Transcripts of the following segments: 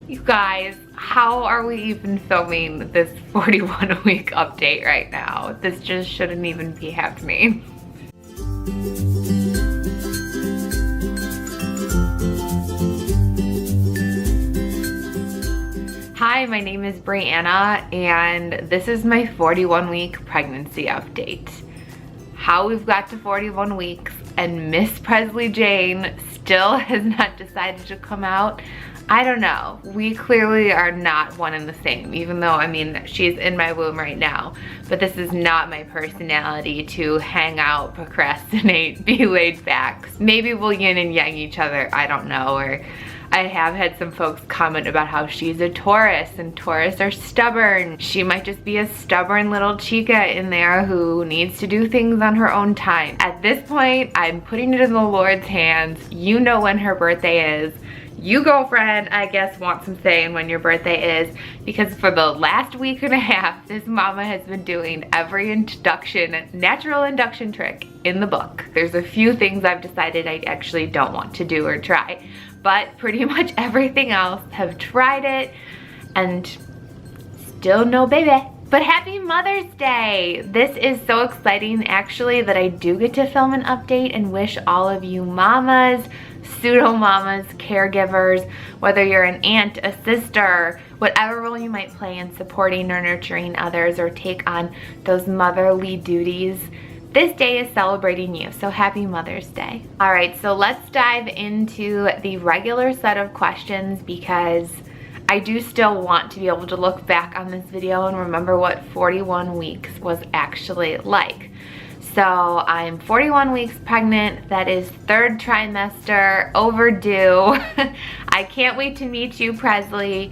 You guys, how are we even filming this 41-week update right now? This just shouldn't even be happening. Hi, my name is Brianna, and this is my 41-week pregnancy update. How we've got to 41 weeks and Miss Presley Jane still has not decided to come out, I don't know. We clearly are not one and the same, even though, I mean, she's in my womb right now. But this is not my personality to hang out, procrastinate, be laid back. Maybe we'll yin and yang each other, I don't know. Or I have had some folks comment about how she's a Taurus, and Taurus are stubborn. She might just be a stubborn little chica in there who needs to do things on her own time. At this point, I'm putting it in the Lord's hands. You know when her birthday is. You, girlfriend, I guess, want some say in when your birthday is, because for the last week and a half, this mama has been doing every natural induction trick in the book. There's a few things I've decided I actually don't want to do or try, but pretty much everything else have tried it, and still no baby. But happy Mother's Day! This is so exciting, actually, that I do get to film an update and wish all of you mamas, pseudo-mamas, caregivers, whether you're an aunt, a sister, whatever role you might play in supporting or nurturing others or take on those motherly duties, this day is celebrating you, so happy Mother's Day. All right, so let's dive into the regular set of questions, because I do still want to be able to look back on this video and remember what 41 weeks was actually like. So I'm 41 weeks pregnant. That is third trimester, overdue. I can't wait to meet you, Presley.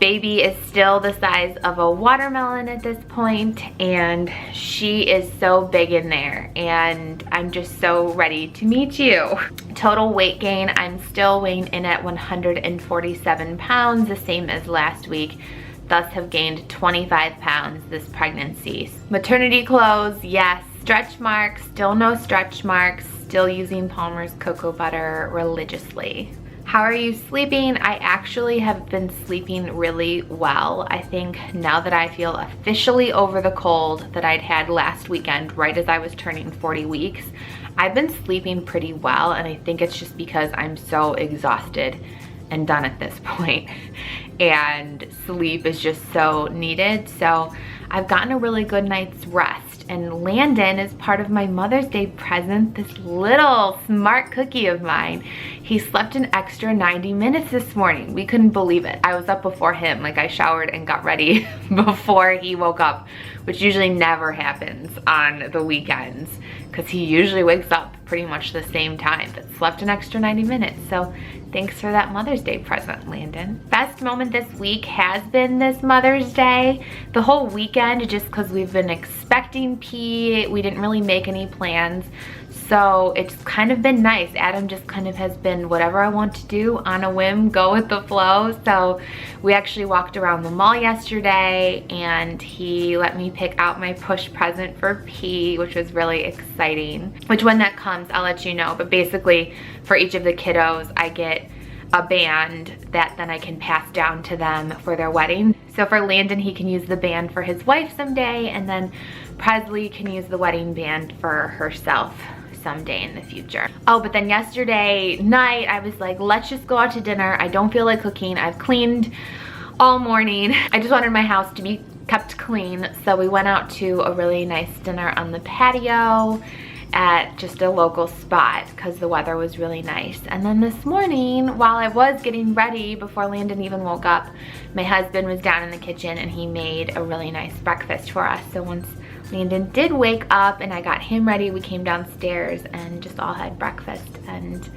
Baby is still the size of a watermelon at this point, and she is so big in there, and I'm just so ready to meet you. Total weight gain, I'm still weighing in at 147 pounds, the same as last week. Thus have gained 25 pounds this pregnancy. Maternity clothes, yes. Stretch marks, still no stretch marks. Still using Palmer's cocoa butter religiously. How are you sleeping? I actually have been sleeping really well. I think now that I feel officially over the cold that I'd had last weekend, right as I was turning 40 weeks, I've been sleeping pretty well, and I think it's just because I'm so exhausted and done at this point. And sleep is just so needed. So I've gotten a really good night's rest. And Landon is part of my Mother's Day present, this little smart cookie of mine. He slept an extra 90 minutes this morning. We couldn't believe it. I was up before him, like I showered and got ready before he woke up, which usually never happens on the weekends, because he usually wakes up pretty much the same time, but slept an extra 90 minutes. So thanks for that Mother's Day present, Landon. Best moment this week has been this Mother's Day. The whole weekend, just because we've been expecting P, we didn't really make any plans. So it's kind of been nice. Adam just kind of has been whatever I want to do on a whim, go with the flow. So we actually walked around the mall yesterday, and he let me pick out my push present for P, which was really exciting. Which when that comes, I'll let you know. But basically for each of the kiddos, I get a band that then I can pass down to them for their wedding. So for Landon, he can use the band for his wife someday, and then Presley can use the wedding band for herself someday in the future. Oh, but then yesterday night, I was like, let's just go out to dinner. I don't feel like cooking. I've cleaned all morning. I just wanted my house to be kept clean. So we went out to a really nice dinner on the patio at just a local spot because the weather was really nice. And then this morning, while I was getting ready before Landon even woke up, my husband was down in the kitchen and he made a really nice breakfast for us. So once Landon did wake up and I got him ready, we came downstairs and just all had breakfast, and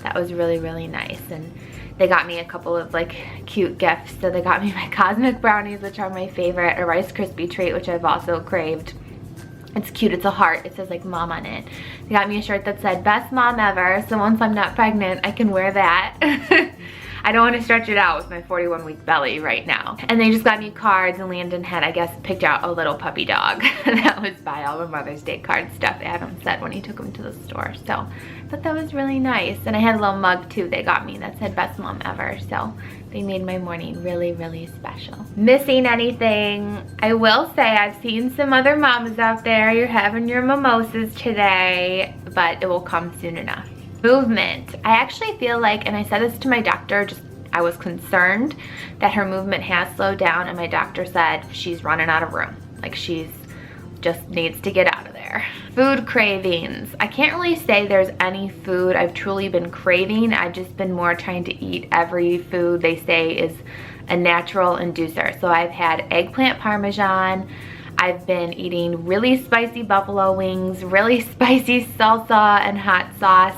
that was really, really nice. And they got me a couple of like cute gifts. So they got me my cosmic brownies, which are my favorite, a Rice Krispie treat, which I've also craved. It's cute, it's a heart, it says like mom on it. They got me a shirt that said best mom ever, so once I'm not pregnant I can wear that. I don't want to stretch it out with my 41-week belly right now. And they just got me cards, and Landon had, I guess, picked out a little puppy dog that was by all the Mother's Day card stuff Adam said when he took him to the store. So I thought that was really nice. And I had a little mug too they got me that said best mom ever. So they made my morning really, really special. Missing anything? I will say I've seen some other mamas out there. You're having your mimosas today, but it will come soon enough. Movement. I actually feel like, and I said this to my doctor, I was concerned that her movement has slowed down, and my doctor said she's running out of room. Like she's just needs to get out of there. Food cravings. I can't really say there's any food I've truly been craving. I've just been more trying to eat every food they say is a natural inducer. So I've had eggplant parmesan. I've been eating really spicy buffalo wings, really spicy salsa and hot sauce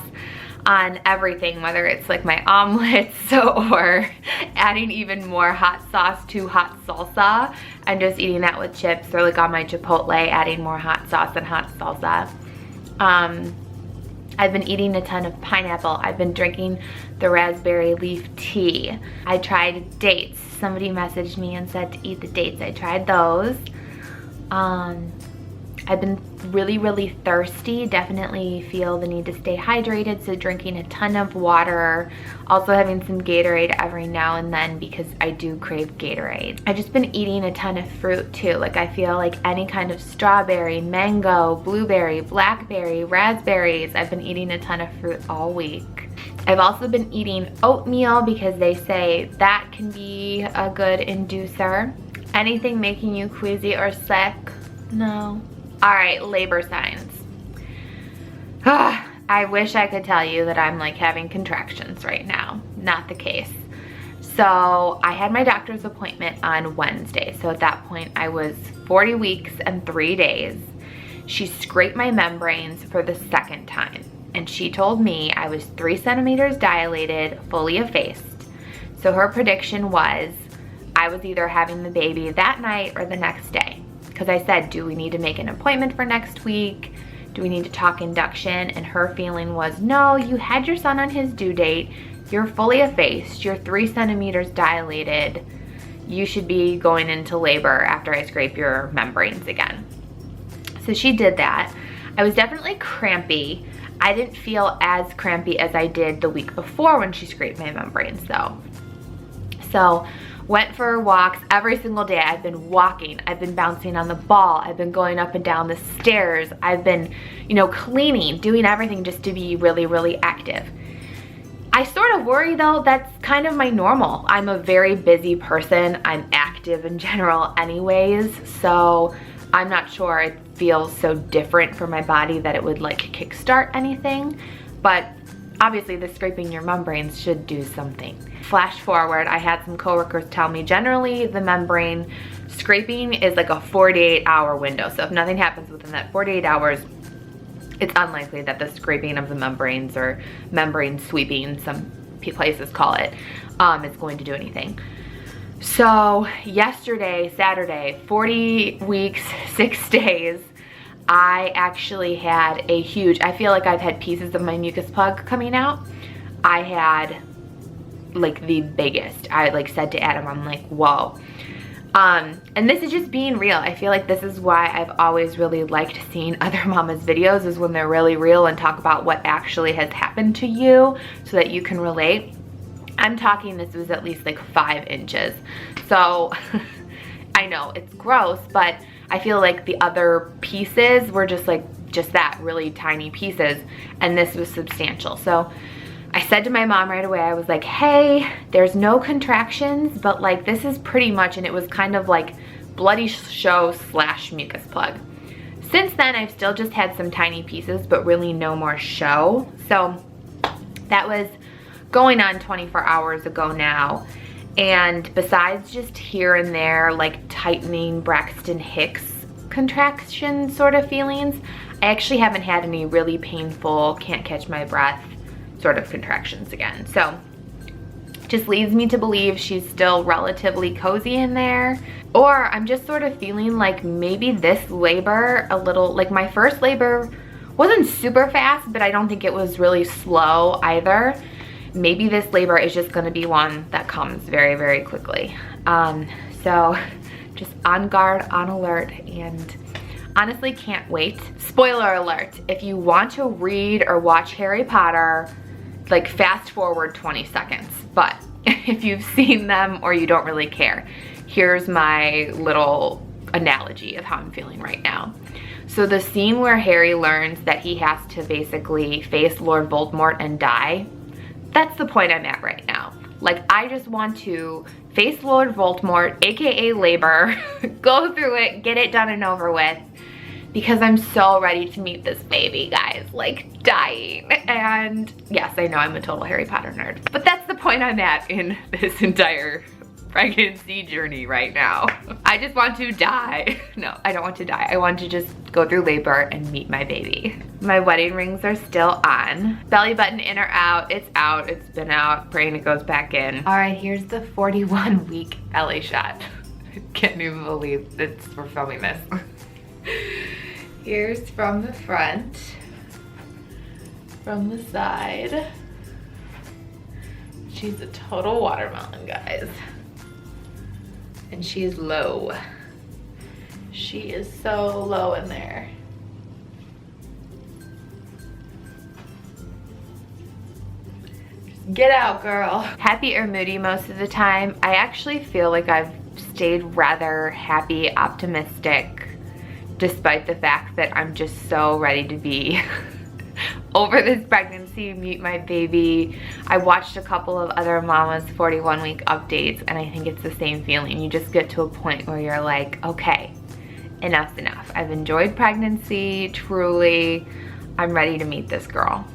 on everything, whether it's like my omelets or adding even more hot sauce to hot salsa and just eating that with chips, or like on my Chipotle, adding more hot sauce and hot salsa. I've been eating a ton of pineapple. I've been drinking the raspberry leaf tea. I tried dates. Somebody messaged me and said to eat the dates. I tried those. I've been really, really thirsty. Definitely feel the need to stay hydrated, so drinking a ton of water. Also having some Gatorade every now and then because I do crave Gatorade. I've just been eating a ton of fruit too. Like I feel like any kind of strawberry, mango, blueberry, blackberry, raspberries. I've been eating a ton of fruit all week. I've also been eating oatmeal because they say that can be a good inducer. Anything making you queasy or sick? No. All right, labor signs. I wish I could tell you that I'm like having contractions right now. Not the case. So I had my doctor's appointment on Wednesday. So at that point I was 40 weeks and 3 days. She scraped my membranes for the second time. And she told me I was 3 centimeters dilated, fully effaced. So her prediction was I was either having the baby that night or the next day. Because I said, do we need to make an appointment for next week? Do we need to talk induction? And her feeling was, no, you had your son on his due date. You're fully effaced. You're 3 centimeters dilated. You should be going into labor after I scrape your membranes again. So she did that. I was definitely crampy. I didn't feel as crampy as I did the week before when she scraped my membranes though. So went for walks every single day. I've been walking, I've been bouncing on the ball, I've been going up and down the stairs, I've been, cleaning, doing everything just to be really, really active. I sort of worry though, that's kind of my normal. I'm a very busy person. I'm active in general anyways, so I'm not sure it feels so different for my body that it would like kickstart anything, but obviously the scraping your membranes should do something. Flash forward, I had some coworkers tell me generally the membrane scraping is like a 48-hour window. So if nothing happens within that 48 hours, it's unlikely that the scraping of the membranes or membrane sweeping, some places call it, is going to do anything. So yesterday, Saturday, 40 weeks, 6 days, I actually had a huge, I feel like I've had pieces of my mucus plug coming out. I had like the biggest. I like said to Adam, I'm like, whoa. And this is just being real. I feel like this is why I've always really liked seeing other mamas' videos, is when they're really real and talk about what actually has happened to you so that you can relate. I'm talking, this was at least like 5 inches. So I know it's gross, but I feel like the other pieces were just that, really tiny pieces, and this was substantial. So I said to my mom right away, I was like, hey, there's no contractions, but like this is pretty much, and it was kind of like bloody show / mucus plug. Since then, I've still just had some tiny pieces, but really no more show. So that was going on 24 hours ago now. And besides just here and there, like tightening Braxton Hicks contraction sort of feelings, I actually haven't had any really painful, can't catch my breath sort of contractions again. So just leads me to believe she's still relatively cozy in there. Or I'm just sort of feeling like maybe this labor a little, like my first labor wasn't super fast, but I don't think it was really slow either. maybe this labor is just gonna be one that comes very, very quickly. So just on guard, on alert, and honestly can't wait. Spoiler alert, if you want to read or watch Harry Potter, like fast forward 20 seconds. But if you've seen them or you don't really care, here's my little analogy of how I'm feeling right now. So the scene where Harry learns that he has to basically face Lord Voldemort and die, that's the point I'm at right now. Like, I just want to face Lord Voldemort, AKA labor, go through it, get it done and over with, because I'm so ready to meet this baby, guys, like dying. And yes, I know I'm a total Harry Potter nerd, but that's the point I'm at in this entire pregnancy journey right now. I just want to die. No, I don't want to die. I want to just go through labor and meet my baby. My wedding rings are still on. Belly button in or out? It's out, it's been out, praying it goes back in. All right, here's the 41-week belly shot. I can't even believe we're filming this. Here's from the front, from the side. She's a total watermelon, guys. And she's low. She is so low in there. Just get out, girl. Happy or moody most of the time. I actually feel like I've stayed rather happy, optimistic, despite the fact that I'm just so ready to be over this pregnancy, meet my baby. I watched a couple of other mamas 41-week updates, and I think it's the same feeling. You just get to a point where you're like, okay, enough's enough. I've enjoyed pregnancy, truly. I'm ready to meet this girl.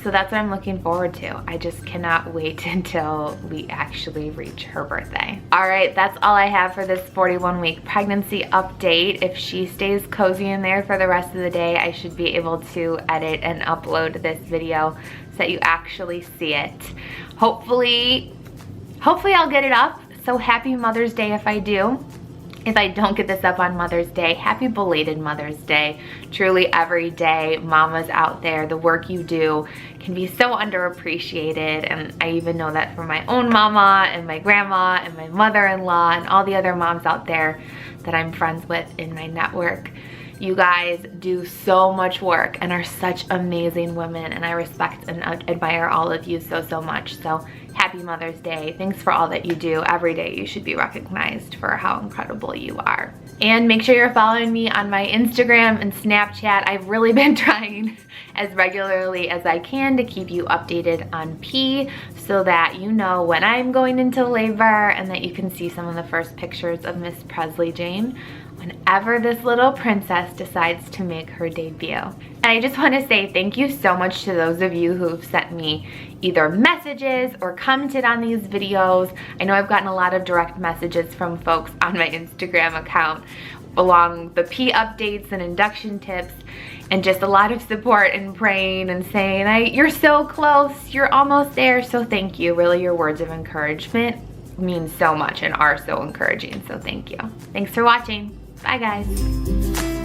So that's what I'm looking forward to. I just cannot wait until we actually reach her birthday. All right, that's all I have for this 41-week pregnancy update. If she stays cozy in there for the rest of the day, I should be able to edit and upload this video so that you actually see it. Hopefully I'll get it up. So happy Mother's Day if I do. If I don't get this up on Mother's Day, happy belated Mother's Day. Truly every day, mamas out there, the work you do can be so underappreciated, and I even know that from my own mama and my grandma and my mother-in-law and all the other moms out there that I'm friends with in my network. You guys do so much work and are such amazing women, and I respect and admire all of you so, so much. So happy Mother's Day. Thanks for all that you do. Every day you should be recognized for how incredible you are. And make sure you're following me on my Instagram and Snapchat. I've really been trying as regularly as I can to keep you updated on P, so that you know when I'm going into labor and that you can see some of the first pictures of Miss Presley Jane whenever this little princess decides to make her debut. And I just want to say thank you so much to those of you who've sent me either messages or commented on these videos. I know I've gotten a lot of direct messages from folks on my Instagram account along the P updates and induction tips, and just a lot of support and praying and saying, you're so close, you're almost there. So thank you. Really, your words of encouragement mean so much and are so encouraging. So thank you. Thanks for watching. Bye, guys.